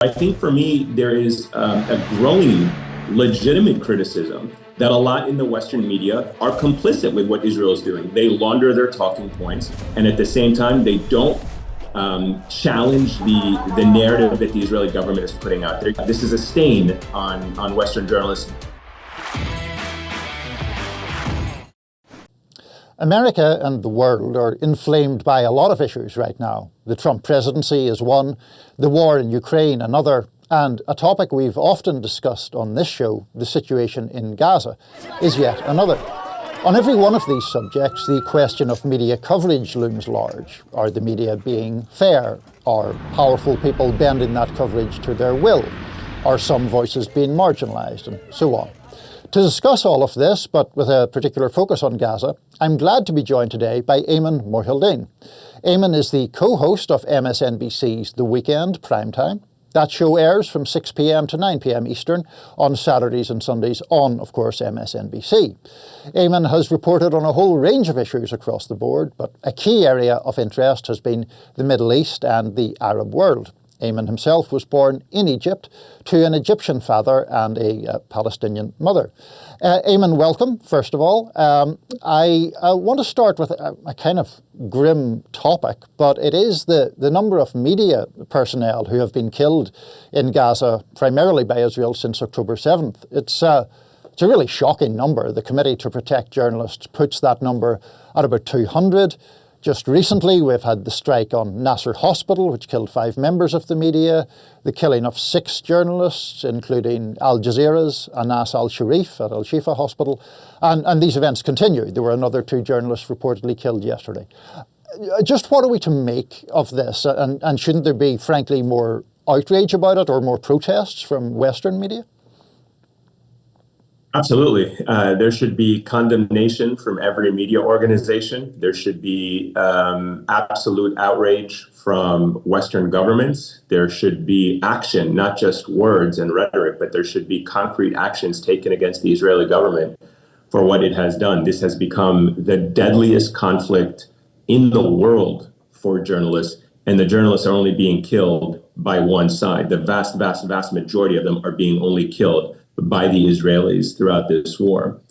I think for me, there is a growing legitimate criticism that a lot in the Western media are complicit with what Israel is doing. They launder their talking points, and at the same time, they don't challenge the narrative that the Israeli government is putting out there. This is a stain on Western journalists. America and the world are inflamed by a lot of issues right now. The Trump presidency is one, the war in Ukraine another, and a topic we've often discussed on this show, the situation in Gaza, is yet another. On every one of these subjects, the question of media coverage looms large. Are the media being fair? Are powerful people bending that coverage to their will? Are some voices being marginalized? And so on. To discuss all of this, but with a particular focus on Gaza, I'm glad to be joined today by Ayman Mohyeldin. Ayman is the co-host of MSNBC's The Weekend Primetime. That show airs from 6 p.m. to 9 p.m. Eastern on Saturdays and Sundays on, of course, MSNBC. Ayman has reported on a whole range of issues across the board, but a key area of interest has been the Middle East and the Arab world. Ayman himself was born in Egypt to an Egyptian father and a Palestinian mother. Ayman, welcome, first of all. I want to start with a kind of grim topic, but it is the number of media personnel who have been killed in Gaza, primarily by Israel, since October 7th. It's a really shocking number. The Committee to Protect Journalists puts that number at about 200. Just recently, we've had the strike on Nasser Hospital, which killed 5 members of the media, the killing of 6 journalists, including Al Jazeera's Anas al-Sharif at Al-Shifa Hospital, and these events continue. There were another 2 journalists reportedly killed yesterday. Just what are we to make of this, and shouldn't there be, frankly, more outrage about it or more protests from Western media? Absolutely. There should be condemnation from every media organization. There should be absolute outrage from Western governments. There should be action, not just words and rhetoric, but there should be concrete actions taken against the Israeli government for what it has done. This has become the deadliest conflict in the world for journalists, and the journalists are only being killed by one side. The vast, vast, vast majority of them are being only killed by the Israelis throughout this war.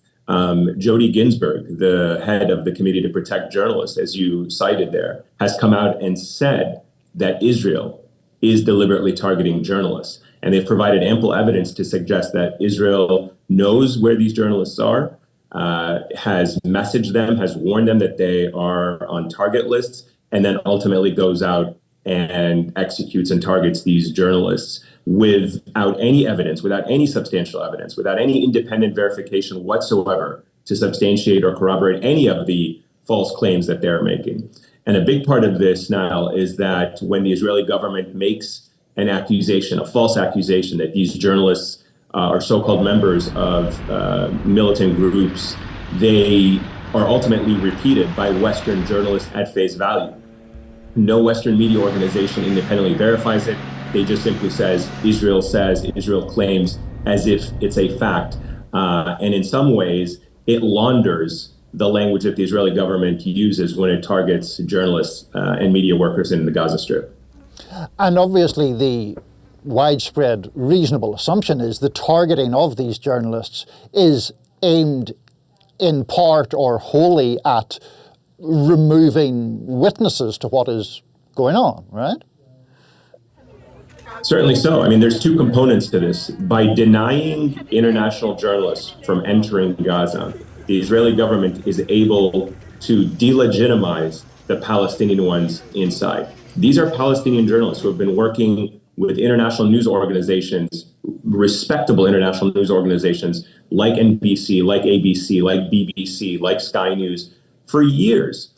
Jody Ginsburg, the head of the Committee to Protect Journalists, as you cited there, has come out and said that Israel is deliberately targeting journalists. And they've provided ample evidence to suggest that Israel knows where these journalists are, has messaged them, has warned them that they are on target lists, and then ultimately goes out and executes and targets these journalists without any evidence, without any substantial evidence, without any independent verification whatsoever to substantiate or corroborate any of the false claims that they're making. And a big part of this, Niall, is that when the Israeli government makes an accusation, a false accusation that these journalists are so-called members of militant groups, they are ultimately repeated by Western journalists at face value. No Western media organization independently verifies it. They just simply says, Israel claims, as if it's a fact. And in some ways, it launders the language that the Israeli government uses when it targets journalists and media workers in the Gaza Strip. And obviously the widespread reasonable assumption is the targeting of these journalists is aimed in part or wholly at removing witnesses to what is going on, right? Certainly so. I mean, there's 2 components to this. By denying international journalists from entering Gaza, the Israeli government is able to delegitimize the Palestinian ones inside. These are Palestinian journalists who have been working with international news organizations, respectable international news organizations like NBC, like ABC, like BBC, like Sky News for years.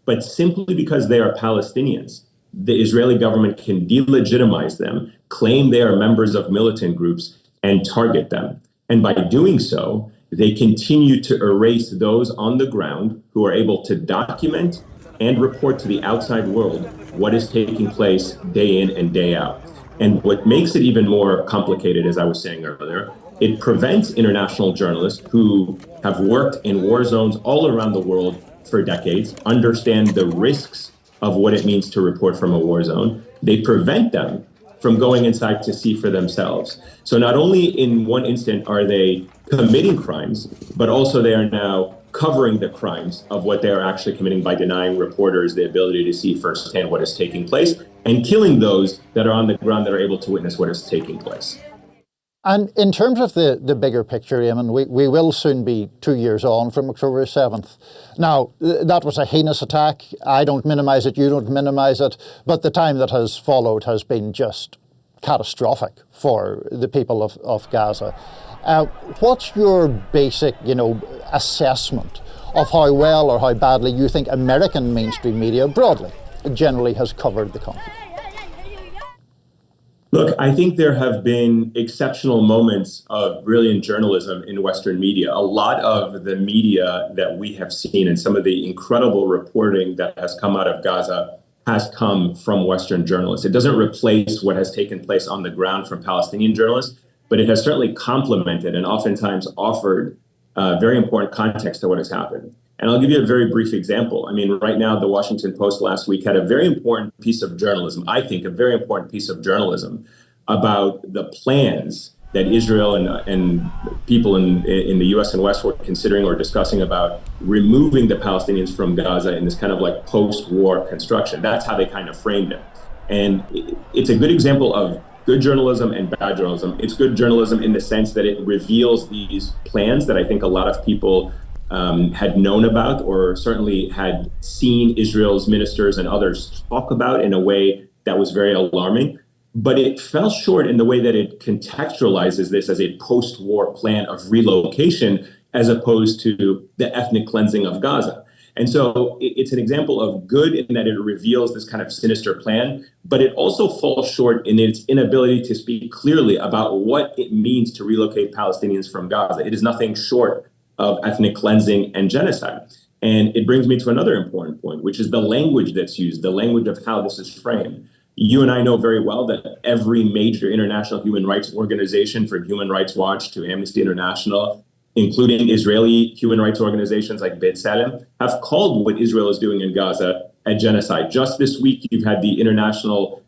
But simply because they are Palestinians, the Israeli government can delegitimize them, claim they are members of militant groups, and target them. And by doing so, they continue to erase those on the ground who are able to document and report to the outside world what is taking place day in and day out. And what makes it even more complicated, as I was saying earlier, it prevents international journalists who have worked in war zones all around the world for decades, understand the risks of what it means to report from a war zone. They prevent them from going inside to see for themselves. So not only in one instant are they committing crimes, but also they are now covering the crimes of what they are actually committing by denying reporters the ability to see firsthand what is taking place and killing those that are on the ground that are able to witness what is taking place. And in terms of the bigger picture, Ayman, we will soon be 2 years on from October 7th. Now, that was a heinous attack. I don't minimise it, you don't minimise it, but the time that has followed has been just catastrophic for the people of Gaza. What's your basic, assessment of how well or how badly you think American mainstream media broadly generally has covered the conflict? Look, I think there have been exceptional moments of brilliant journalism in Western media. A lot of the media that we have seen and some of the incredible reporting that has come out of Gaza has come from Western journalists. It doesn't replace what has taken place on the ground from Palestinian journalists, but it has certainly complemented and oftentimes offered very important context to what has happened. And I'll give you a very brief example. I mean, right now, the Washington Post last week had a very important piece of journalism, I think a very important piece of journalism about the plans that Israel and people in the US and West were considering or discussing about removing the Palestinians from Gaza in this kind of like post-war construction. That's how they kind of framed it. And it's a good example of good journalism and bad journalism. It's good journalism in the sense that it reveals these plans that I think a lot of people had known about or certainly had seen Israel's ministers and others talk about in a way that was very alarming. But it fell short in the way that it contextualizes this as a post-war plan of relocation as opposed to the ethnic cleansing of Gaza. And so it's an example of good in that it reveals this kind of sinister plan, but it also falls short in its inability to speak clearly about what it means to relocate Palestinians from Gaza. It is nothing short of ethnic cleansing and genocide. And it brings me to another important point, which is the language that's used, the language of how this is framed. You and I know very well that every major international human rights organization, from Human Rights Watch to Amnesty International, including Israeli human rights organizations like B'Tselem, have called what Israel is doing in Gaza a genocide. Just this week, you've had the International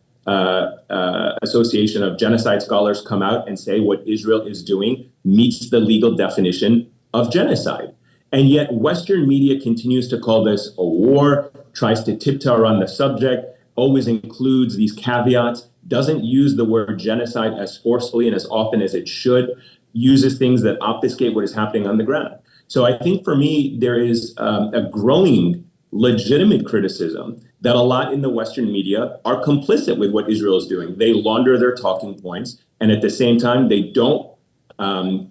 Association of Genocide Scholars come out and say what Israel is doing meets the legal definition of genocide. And yet Western media continues to call this a war, tries to tiptoe around the subject, always includes these caveats, doesn't use the word genocide as forcefully and as often as it should, uses things that obfuscate what is happening on the ground. So I think for me, there is a growing legitimate criticism that a lot in the Western media are complicit with what Israel is doing. They launder their talking points, and at the same time, they don't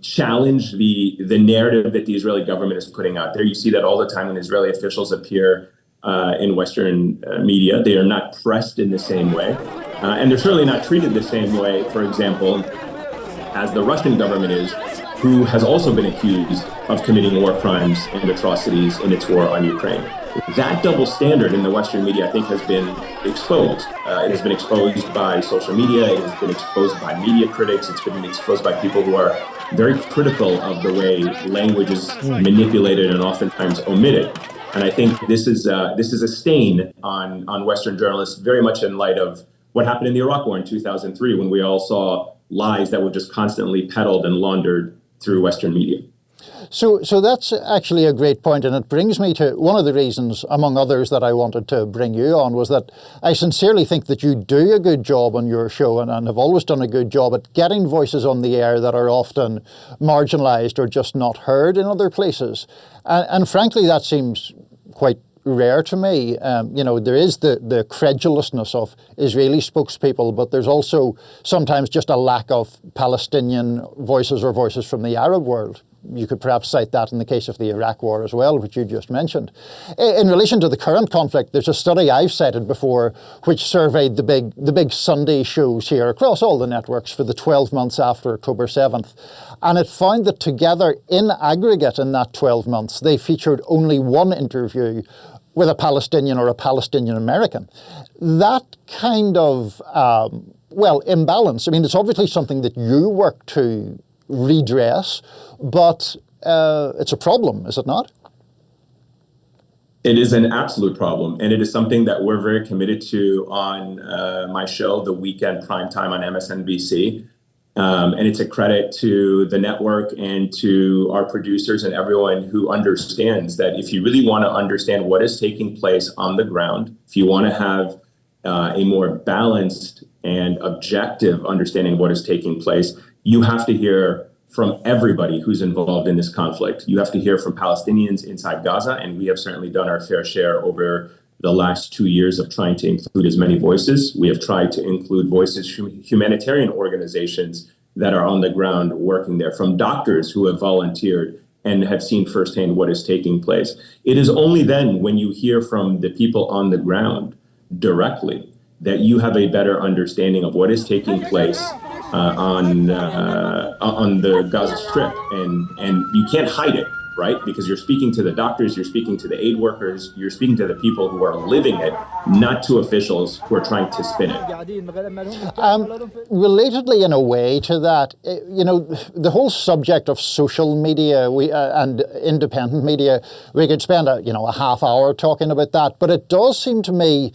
challenge the narrative that the Israeli government is putting out there. You see that all the time when Israeli officials appear in Western media. They are not pressed in the same way. And they're certainly not treated the same way, for example, as the Russian government is, who has also been accused of committing war crimes and atrocities in its war on Ukraine. That double standard in the Western media, I think, has been exposed. It has been exposed by social media. It has been exposed by media critics. It's been exposed by people who are very critical of the way language is manipulated and oftentimes omitted. And I think this is a stain on Western journalists, very much in light of what happened in the Iraq War in 2003, when we all saw lies that were just constantly peddled and laundered through Western media. So that's actually a great point, and it brings me to one of the reasons, among others, that I wanted to bring you on, was that I sincerely think that you do a good job on your show and have always done a good job at getting voices on the air that are often marginalised or just not heard in other places. And frankly, that seems quite rare to me. There is the credulousness of Israeli spokespeople, but there's also sometimes just a lack of Palestinian voices or voices from the Arab world. You could perhaps cite that in the case of the Iraq War as well, which you just mentioned. In relation to the current conflict, there's a study I've cited before which surveyed the big Sunday shows here across all the networks for the 12 months after October 7th. And it found that together in aggregate in that 12 months, they featured only one interview with a Palestinian or a Palestinian American. That kind of, imbalance, I mean, it's obviously something that you work to redress, but it's a problem, is it not? It is an absolute problem, and it is something that we're very committed to on my show, The Weekend Primetime on MSNBC. And it's a credit to the network and to our producers and everyone who understands that if you really want to understand what is taking place on the ground, if you want to have a more balanced and objective understanding of what is taking place, you have to hear from everybody who's involved in this conflict. You have to hear from Palestinians inside Gaza, and we have certainly done our fair share over the last 2 years of trying to include as many voices. We have tried to include voices from humanitarian organizations that are on the ground working there, from doctors who have volunteered and have seen firsthand what is taking place. It is only then when you hear from the people on the ground directly that you have a better understanding of what is taking place on the Gaza Strip, and you can't hide it, right? Because you're speaking to the doctors, you're speaking to the aid workers, you're speaking to the people who are living it, not to officials who are trying to spin it. Relatedly, in a way to that, the whole subject of social media and independent media, we could spend a half hour talking about that, but it does seem to me,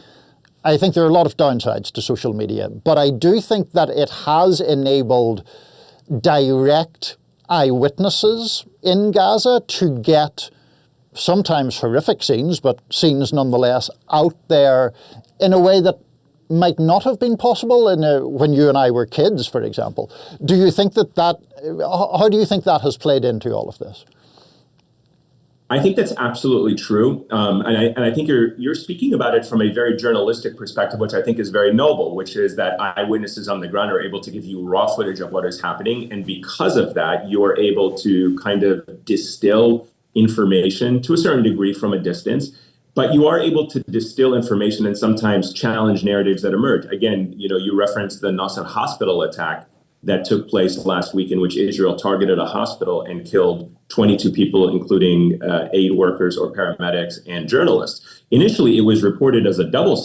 I think there are a lot of downsides to social media, but I do think that it has enabled direct eyewitnesses in Gaza to get sometimes horrific scenes, but scenes nonetheless out there in a way that might not have been possible when you and I were kids, for example. Do you think how do you think that has played into all of this? I think that's absolutely true, and I think you're speaking about it from a very journalistic perspective, which I think is very noble, which is that eyewitnesses on the ground are able to give you raw footage of what is happening, and because of that, you are able to kind of distill information to a certain degree from a distance, but you are able to distill information and sometimes challenge narratives that emerge. Again, you referenced the Nasser hospital attack that took place last week, in which Israel targeted a hospital and killed 22 people, including aid workers or paramedics and journalists. Initially, it was reported as a double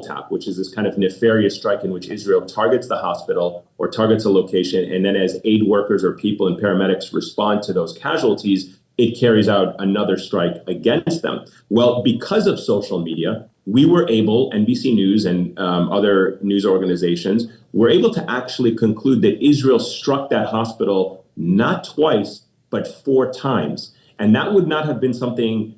tap, which is this kind of nefarious strike in which Israel targets the hospital or targets a location, and then as aid workers or people and paramedics respond to those casualties, it carries out another strike against them. Well, because of social media, we were able, NBC News and other news organizations, were able to actually conclude that Israel struck that hospital not twice, but 4 times. And that would not have been something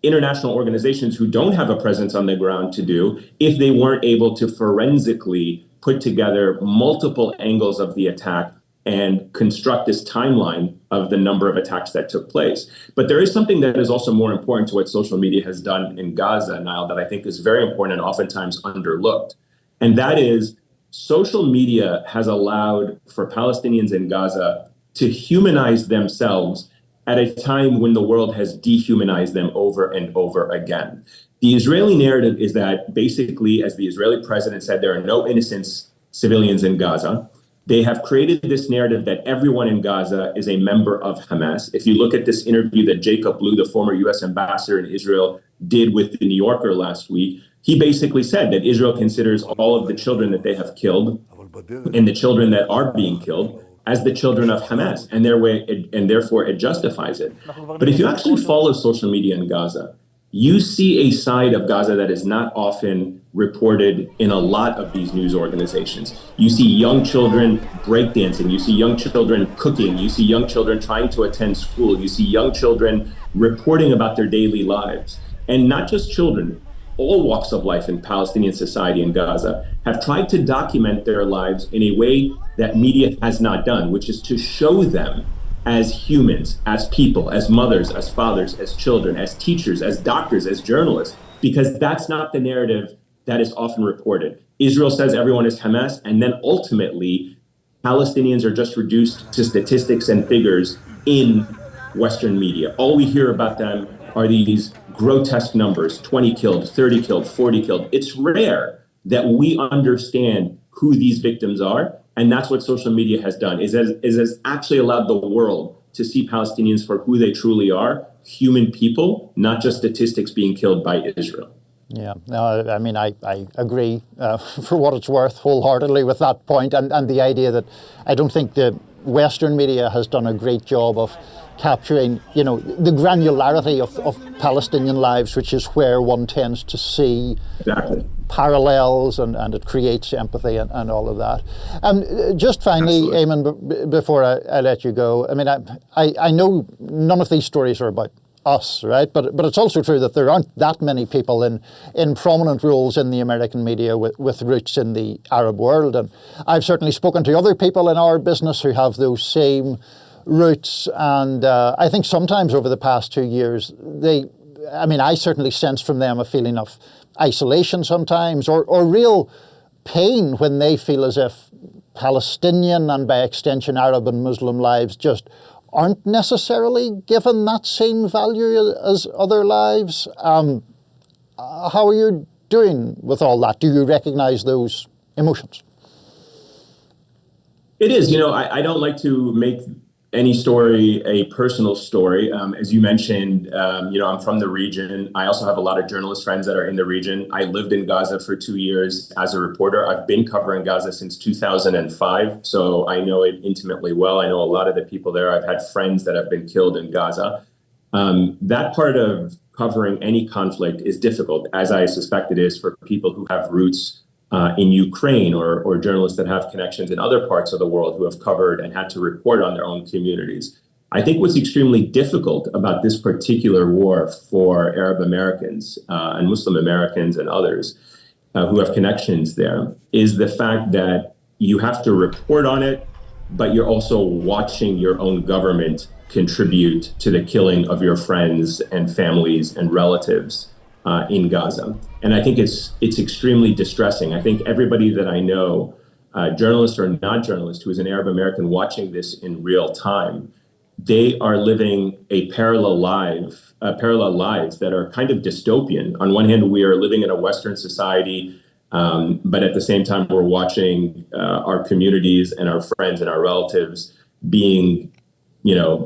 international organizations who don't have a presence on the ground to do if they weren't able to forensically put together multiple angles of the attack and construct this timeline of the number of attacks that took place. But there is something that is also more important to what social media has done in Gaza, Niall, that I think is very important and oftentimes underlooked. And that is social media has allowed for Palestinians in Gaza to humanize themselves at a time when the world has dehumanized them over and over again. The Israeli narrative is that basically, as the Israeli president said, there are no innocent civilians in Gaza. They have created this narrative that everyone in Gaza is a member of Hamas. If you look at this interview that Jacob Blue, the former U.S. ambassador in Israel, did with the New Yorker last week, he basically said that Israel considers all of the children that they have killed and the children that are being killed as the children of Hamas, and therefore it justifies it. But if you actually follow social media in Gaza, you see a side of Gaza that is not often reported in a lot of these news organizations. You see young children breakdancing, you see young children cooking, you see young children trying to attend school, you see young children reporting about their daily lives. And not just children, all walks of life in Palestinian society in Gaza have tried to document their lives in a way that media has not done, which is to show them as humans, as people, as mothers, as fathers, as children, as teachers, as doctors, as journalists, because that's not the narrative that is often reported. Israel says everyone is Hamas, and then ultimately, Palestinians are just reduced to statistics and figures in Western media. All we hear about them are these grotesque numbers, 20 killed, 30 killed, 40 killed. It's rare that we understand who these victims are. And that's what social media has done, is has actually allowed the world to see Palestinians for who they truly are, human people, not just statistics being killed by Israel. Yeah, no, I mean, I agree for what it's worth wholeheartedly with that point, and the idea that I don't think Western media has done a great job of capturing, the granularity of Palestinian lives, which is where one tends to see parallels, and it creates empathy and all of that. Just finally, Ayman, before I let you go, I mean, I know none of these stories are about us, right? But it's also true that there aren't that many people in prominent roles in the American media with roots in the Arab world. And I've certainly spoken to other people in our business who have those same roots. And I think sometimes over the past 2 years, I certainly sense from them a feeling of isolation sometimes, or real pain when they feel as if Palestinian and by extension Arab and Muslim lives just aren't necessarily given that same value as other lives. How are you doing with all that? Do you recognize those emotions? It is. I don't like to make any story a personal story. As you mentioned, I'm from the region. I also have a lot of journalist friends that are in the region. I lived in Gaza for 2 years as a reporter. I've been covering Gaza since 2005, so I know it intimately well. I know a lot of the people there. I've had friends that have been killed in Gaza. That part of covering any conflict is difficult, as I suspect it is for people who have roots in Ukraine, or journalists that have connections in other parts of the world who have covered and had to report on their own communities. I think what's extremely difficult about this particular war for Arab Americans and Muslim Americans and others who have connections there is the fact that you have to report on it, but you're also watching your own government contribute to the killing of your friends and families and relatives in Gaza. And I think it's extremely distressing. I think everybody that I know, journalist or not journalist, who is an Arab American watching this in real time, they are living parallel lives that are kind of dystopian. On one hand, we are living in a Western society, but at the same time, we're watching our communities and our friends and our relatives being,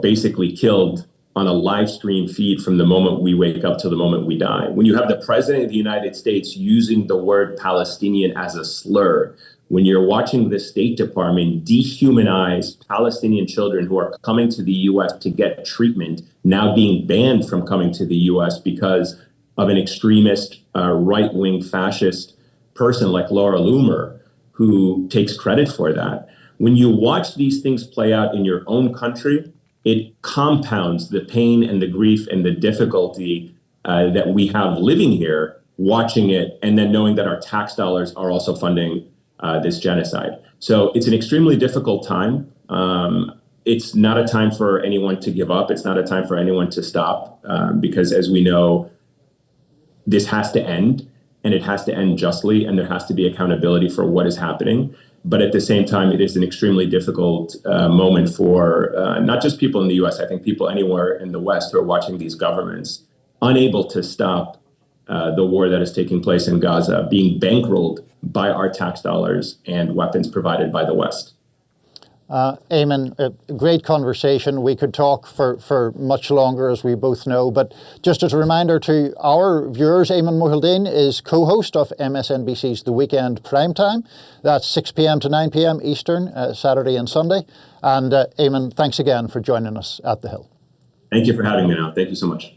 basically killed on a live stream feed from the moment we wake up to the moment we die. When you have the president of the United States using the word Palestinian as a slur, when you're watching the State Department dehumanize Palestinian children who are coming to the U.S. to get treatment, now being banned from coming to the U.S. because of an extremist, right-wing fascist person like Laura Loomer, who takes credit for that. When you watch these things play out in your own country, it compounds the pain and the grief and the difficulty that we have living here, watching it, and then knowing that our tax dollars are also funding this genocide. So it's an extremely difficult time. It's not a time for anyone to give up. It's not a time for anyone to stop, because as we know, this has to end, and it has to end justly, and there has to be accountability for what is happening. But at the same time, it is an extremely difficult moment for not just people in the U.S., I think people anywhere in the West who are watching these governments unable to stop the war that is taking place in Gaza, being bankrolled by our tax dollars and weapons provided by the West. Ayman, a great conversation. We could talk for much longer, as we both know. But just as a reminder to our viewers, Ayman Mohyeldin is co-host of MSNBC's The Weekend Primetime. That's 6 p.m. to 9 p.m. Eastern, Saturday and Sunday. And Ayman, thanks again for joining us at The Hill. Thank you for having me now. Thank you so much.